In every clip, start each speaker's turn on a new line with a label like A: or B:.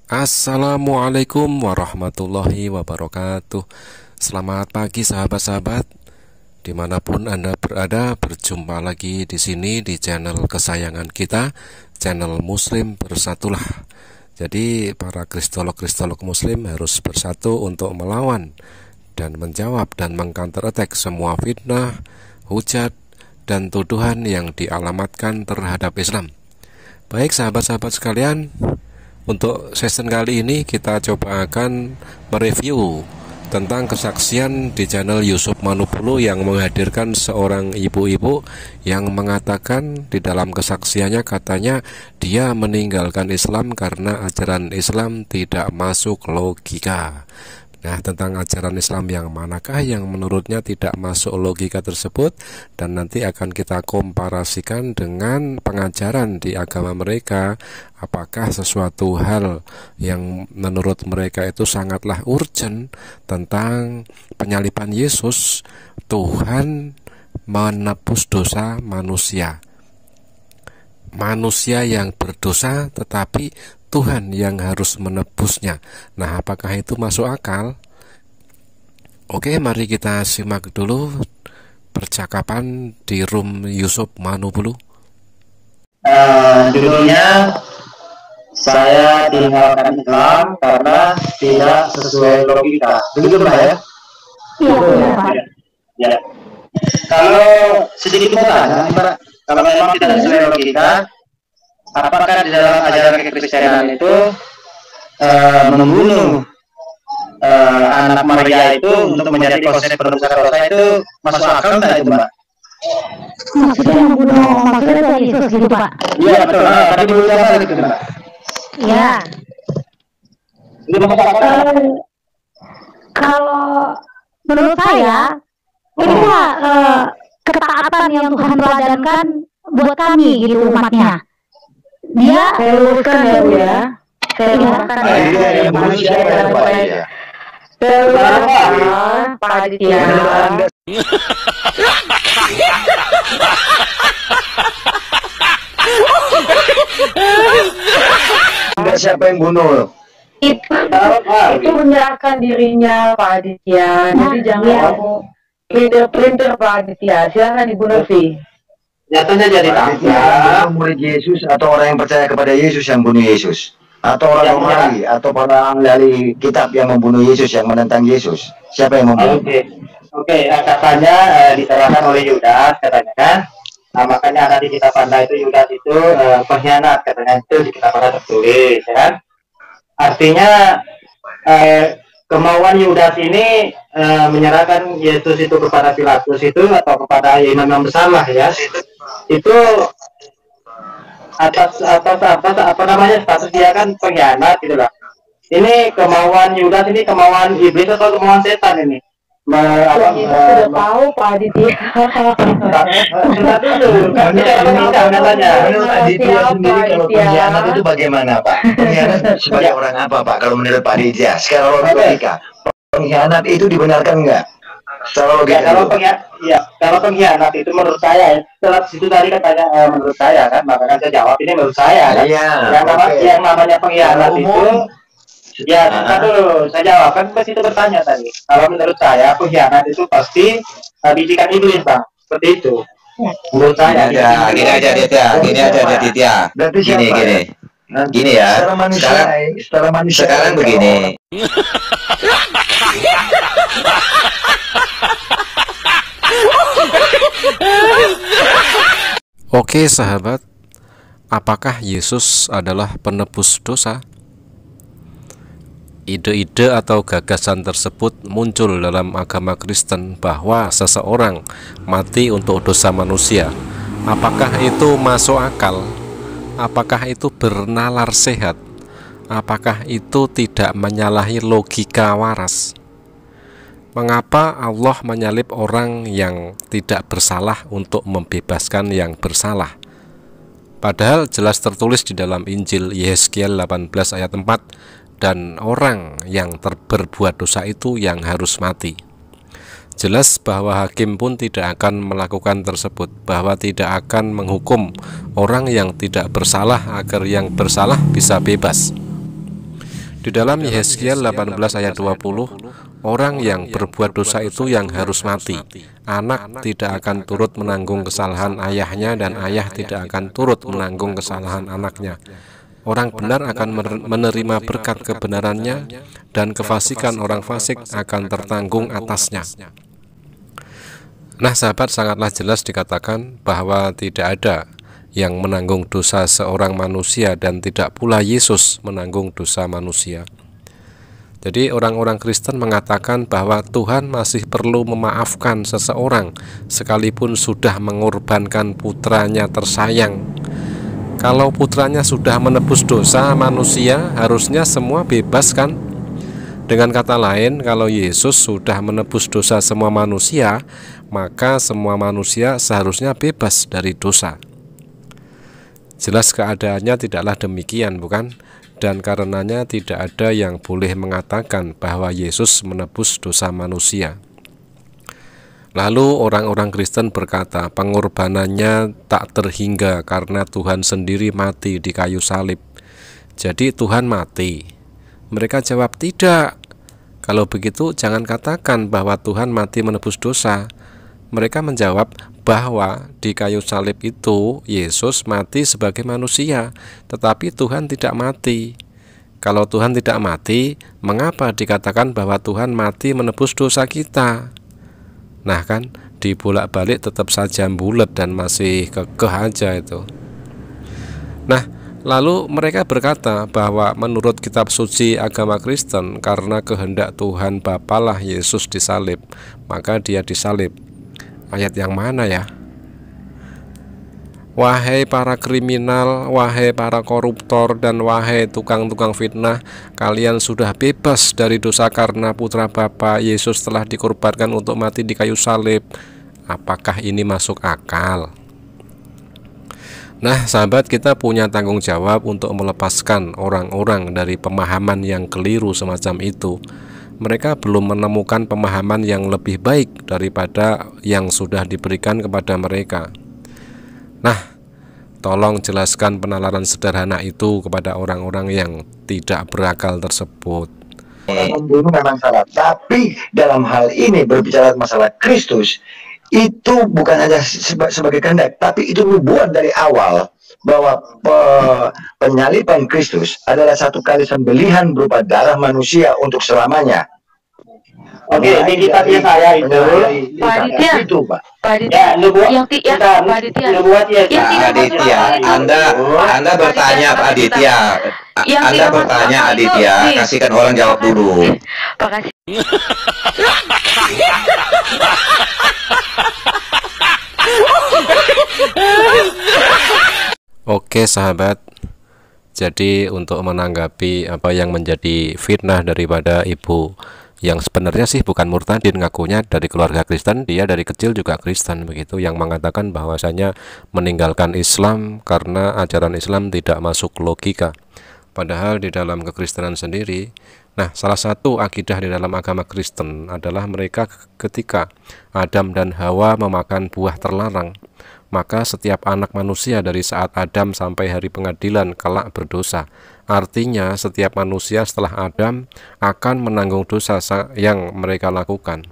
A: Assalamualaikum warahmatullahi wabarakatuh. Selamat pagi sahabat-sahabat, dimanapun Anda berada. Berjumpa lagi di sini di channel kesayangan kita, channel Muslim Bersatulah. Jadi para kristolog Muslim harus bersatu untuk melawan dan menjawab dan mengcounter attack semua fitnah, hujat, dan tuduhan yang dialamatkan terhadap Islam. Baik sahabat-sahabat sekalian, untuk season kali ini kita coba akan mereview tentang kesaksian di channel Yusuf Manupulu yang menghadirkan seorang ibu-ibu yang mengatakan di dalam kesaksiannya, katanya dia meninggalkan Islam karena ajaran Islam tidak masuk logika. Nah, tentang ajaran Islam yang manakah yang menurutnya tidak masuk logika tersebut, dan nanti akan kita komparasikan dengan pengajaran di agama mereka. Apakah sesuatu hal yang menurut mereka itu sangatlah urgent tentang penyaliban Yesus, Tuhan menebus dosa manusia. Manusia yang berdosa tetapi Tuhan yang harus menebusnya. Nah, apakah itu masuk akal? Oke, mari kita simak dulu percakapan di room Yusuf Manupulu.
B: Judulnya, saya tinggalkan Islam karena tidak sesuai logika. Begitu Pak ya?
C: Iya, Pak.
B: Ya. Kalau sedikit bertanya, Pak, kalau memang tidak sesuai logika, apakah di dalam ajaran kekristenan itu membunuh anak Maria itu untuk menjadi proses penebusan dosa itu masuk akal nggak itu, Mbak?
C: Maksudnya membunuh maksudnya Yesus gitu, Pak?
B: Iya betul. Tadi dulu apa gitu, Mbak?
C: Iya.
B: Itu masuk akal?
C: Kalau menurut saya ini Pak, ketaatan yang Tuhan teladankan buat kami gitu umatnya. Dia
D: luruskan ya Bu ya. Saya luruskan ya.
E: Yang bunuh siapa ya Pak ya?
D: Pak Aditya.
E: Enggak, siapa yang bunuh?
D: Itu menyerahkan dirinya Pak Aditya. Jadi jangan kamu printer Pak Aditya. Silakan Ibu Novi.
B: Jatuhnya jadi
E: Aditya murid Yesus atau orang yang percaya kepada Yesus yang bunuh Yesus? Atau orang Romawi atau orang dari kitab yang membunuh Yesus, yang menentang Yesus? Siapa yang membunuh?
B: Oke, katanya diserahkan oleh Yudas katanya kan. Nah, makanya ada di kitab Anda itu Yudas itu pengkhianat katanya, itu di kitab Anda tertulis ya kan. Artinya kemauan Yudas ini menyerahkan Yesus itu kepada Pilatus itu atau kepada imam yang besar lah ya. Itu atas apa namanya, status dia kan pengkhianat gitu lah. Ini kemauan Yudas, ini kemauan iblis atau kemauan setan ini?
D: Sudah tahu Pak Aditya.
B: Sudah dulu.
E: Menurut Aditya sendiri kalau pengkhianat itu bagaimana Pak? Pengkhianat sebagai orang apa Pak? Kalau menurut Pak Aditya, secara logika, pengkhianat itu dibenarkan enggak? Secara logika.
B: Kalau pengkhianat itu menurut saya, setelah situ tadi katanya menurut saya kan, makanya saya jawab ini menurut saya kan. Yang namanya pengkhianat itu, ya kan dulu saya jawab kan, pas itu bertanya tadi. Kalau menurut saya pengkhianat itu pasti bisikan iblis Bang, seperti itu. Menurut saya.
E: Gini aja Aditya. Gini ya. Sekarang begini.
A: Oke sahabat, apakah Yesus adalah penebus dosa? Ide-ide atau gagasan tersebut muncul dalam agama Kristen bahwa seseorang mati untuk dosa manusia. Apakah itu masuk akal? Apakah itu bernalar sehat? Apakah itu tidak menyalahi logika waras? Mengapa Allah menyalib orang yang tidak bersalah untuk membebaskan yang bersalah? Padahal jelas tertulis di dalam Injil Yehezkiel 18 ayat 4, dan orang yang berbuat dosa itu yang harus mati. Jelas bahwa hakim pun tidak akan melakukan tersebut, bahwa tidak akan menghukum orang yang tidak bersalah agar yang bersalah bisa bebas. Di dalam Yehezkiel 18 ayat 20, orang yang berbuat dosa itu yang harus mati. Anak tidak akan turut menanggung kesalahan ayahnya, dan ayah tidak akan turut menanggung kesalahan anaknya. Orang benar akan menerima berkat kebenarannya, dan kefasikan orang fasik akan tertanggung atasnya. Nah sahabat, sangatlah jelas dikatakan bahwa tidak ada yang menanggung dosa seorang manusia, dan tidak pula Yesus menanggung dosa manusia. Jadi orang-orang Kristen mengatakan bahwa Tuhan masih perlu memaafkan seseorang sekalipun sudah mengorbankan putranya tersayang. Kalau putranya sudah menebus dosa manusia, harusnya semua bebas kan? Dengan kata lain, kalau Yesus sudah menebus dosa semua manusia, maka semua manusia seharusnya bebas dari dosa. Jelas keadaannya tidaklah demikian, bukan? Dan karenanya tidak ada yang boleh mengatakan bahwa Yesus menebus dosa manusia. Lalu orang-orang Kristen berkata pengorbanannya tak terhingga karena Tuhan sendiri mati di kayu salib. Jadi Tuhan mati. Mereka jawab tidak. Kalau begitu jangan katakan bahwa Tuhan mati menebus dosa. Mereka menjawab bahwa di kayu salib itu Yesus mati sebagai manusia, tetapi Tuhan tidak mati. Kalau Tuhan tidak mati, mengapa dikatakan bahwa Tuhan mati menebus dosa kita? Nah kan, dibolak-balik tetap saja bulat dan masih kekeh aja itu. Nah, lalu mereka berkata bahwa menurut kitab suci agama Kristen, karena kehendak Tuhan Bapalah Yesus disalib, maka dia disalib. Ayat yang mana ya? Wahai para kriminal, wahai para koruptor, dan wahai tukang-tukang fitnah, kalian sudah bebas dari dosa karena putra Bapa Yesus telah dikorbankan untuk mati di kayu salib. Apakah ini masuk akal? Nah sahabat, kita punya tanggung jawab untuk melepaskan orang-orang dari pemahaman yang keliru semacam itu. Mereka belum menemukan pemahaman yang lebih baik daripada yang sudah diberikan kepada mereka. Nah, tolong jelaskan penalaran sederhana itu kepada orang-orang yang tidak berakal tersebut.
E: Membunuh memang salah, tapi dalam hal ini berbicara masalah Kristus, itu bukan hanya sebagai kehendak, tapi itu nubuat dari awal bahwa penyaliban Kristus adalah satu kali sembelihan berupa darah manusia untuk selamanya.
B: Oke, ini kitabnya saya itu.
D: Pak Aditya,
E: itu, Pak.
D: Pak Aditya, yang Pak Aditya,
F: Anda bertanya Pak Aditya, Anda bertanya Aditya, kasihkan orang jawab dulu.
D: Makasih.
A: Oke sahabat, jadi untuk menanggapi apa yang menjadi fitnah daripada ibu yang sebenarnya sih bukan murtadin, ngakunya dari keluarga Kristen, dia dari kecil juga Kristen begitu, yang mengatakan bahwasanya meninggalkan Islam karena ajaran Islam tidak masuk logika. Padahal di dalam kekristenan sendiri, nah salah satu akidah di dalam agama Kristen adalah mereka ketika Adam dan Hawa memakan buah terlarang, maka setiap anak manusia dari saat Adam sampai hari pengadilan kelak berdosa. Artinya setiap manusia setelah Adam akan menanggung dosa yang mereka lakukan.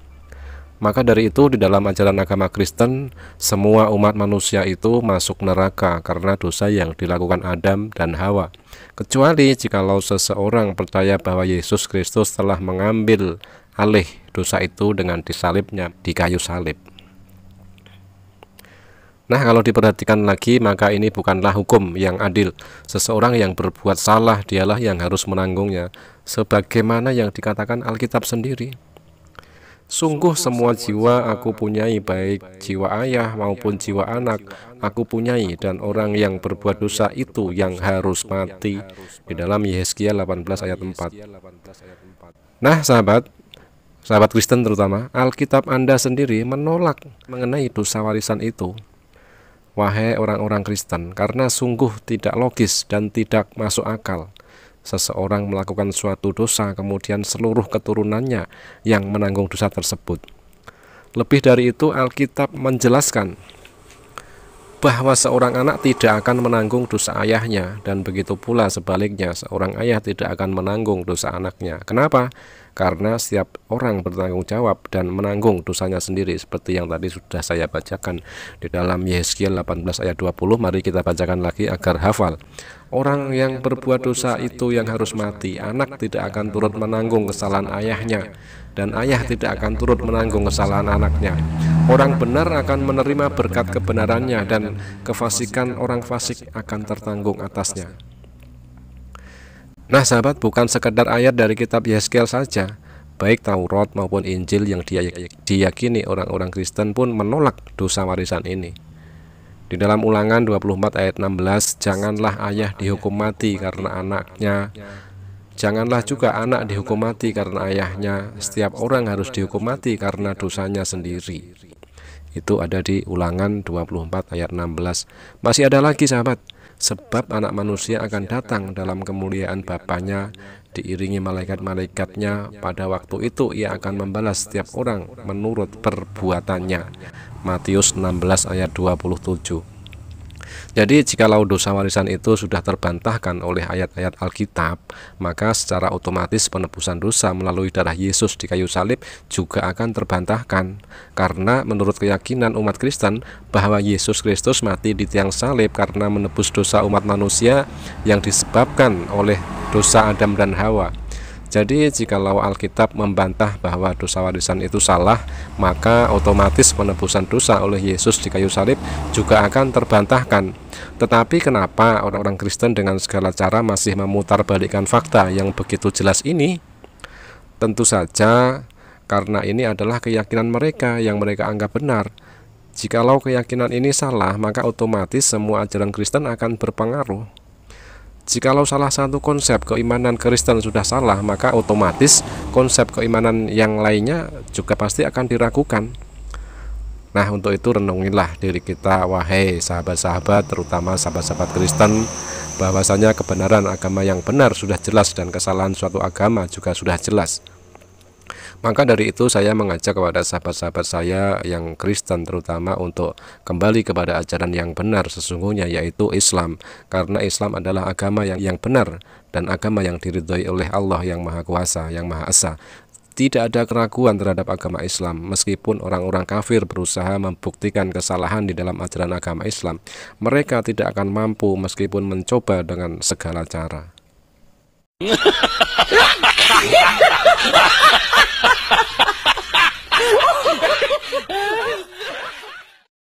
A: Maka dari itu di dalam ajaran agama Kristen, semua umat manusia itu masuk neraka karena dosa yang dilakukan Adam dan Hawa, kecuali jikalau seseorang percaya bahwa Yesus Kristus telah mengambil alih dosa itu dengan disalibnya di kayu salib. Nah, kalau diperhatikan lagi, maka ini bukanlah hukum yang adil. Seseorang yang berbuat salah, dialah yang harus menanggungnya, sebagaimana yang dikatakan Alkitab sendiri. Sungguh semua jiwa aku punyai, baik jiwa ayah maupun jiwa anak aku punyai, dan orang yang berbuat dosa itu yang harus mati. Di dalam Yehezkiel 18 ayat 4. Nah, sahabat Kristen terutama, Alkitab Anda sendiri menolak mengenai dosa warisan itu. wahai orang-orang Kristen, karena sungguh tidak logis dan tidak masuk akal seseorang melakukan suatu dosa kemudian seluruh keturunannya yang menanggung dosa tersebut. Lebih dari itu, Alkitab menjelaskan bahwa seorang anak tidak akan menanggung dosa ayahnya, dan begitu pula sebaliknya, seorang ayah tidak akan menanggung dosa anaknya. Kenapa? Karena setiap orang bertanggung jawab dan menanggung dosanya sendiri, seperti yang tadi sudah saya bacakan di dalam Yehezkiel 18 ayat 20. Mari kita bacakan lagi agar hafal. Orang yang berbuat dosa itu yang harus mati. Anak tidak akan turut menanggung kesalahan ayahnya, dan ayah tidak akan turut menanggung kesalahan anaknya. Orang benar akan menerima berkat kebenarannya, dan kefasikan orang fasik akan tertanggung atasnya. Nah sahabat, bukan sekedar ayat dari kitab Yehezkiel saja, baik Taurat maupun Injil yang diyakini orang-orang Kristen pun menolak dosa warisan ini. Di dalam Ulangan 24 ayat 16, janganlah ayah dihukum mati karena anaknya, janganlah juga anak dihukum mati karena ayahnya. Setiap orang harus dihukum mati karena dosanya sendiri. Itu ada di Ulangan 24 ayat 16. Masih ada lagi sahabat, sebab anak manusia akan datang dalam kemuliaan Bapanya diiringi malaikat-malaikatnya. Pada waktu itu ia akan membalas setiap orang menurut perbuatannya. Matius 16 ayat 27. Jadi jikalau dosa warisan itu sudah terbantahkan oleh ayat-ayat Alkitab, maka secara otomatis penebusan dosa melalui darah Yesus di kayu salib juga akan terbantahkan. Karena menurut keyakinan umat Kristen bahwa Yesus Kristus mati di tiang salib karena menebus dosa umat manusia yang disebabkan oleh dosa Adam dan Hawa. Jadi jikalau Alkitab membantah bahwa dosa warisan itu salah, maka otomatis penebusan dosa oleh Yesus di kayu salib juga akan terbantahkan. Tetapi kenapa orang-orang Kristen dengan segala cara masih memutarbalikkan fakta yang begitu jelas ini? Tentu saja karena ini adalah keyakinan mereka yang mereka anggap benar. Jikalau keyakinan ini salah, maka otomatis semua ajaran Kristen akan berpengaruh. Jikalau salah satu konsep keimanan Kristen sudah salah, maka otomatis konsep keimanan yang lainnya juga pasti akan diragukan. Nah, untuk itu renungilah diri kita, wahai sahabat-sahabat, terutama sahabat-sahabat Kristen, bahwasanya kebenaran agama yang benar sudah jelas dan kesalahan suatu agama juga sudah jelas. Maka dari itu saya mengajak kepada sahabat-sahabat saya yang Kristen terutama untuk kembali kepada ajaran yang benar sesungguhnya, yaitu Islam. Karena Islam adalah agama yang benar dan agama yang diridhoi oleh Allah yang Maha Kuasa, yang Maha Esa. Tidak ada keraguan terhadap agama Islam, meskipun orang-orang kafir berusaha membuktikan kesalahan di dalam ajaran agama Islam. Mereka tidak akan mampu meskipun mencoba dengan segala cara.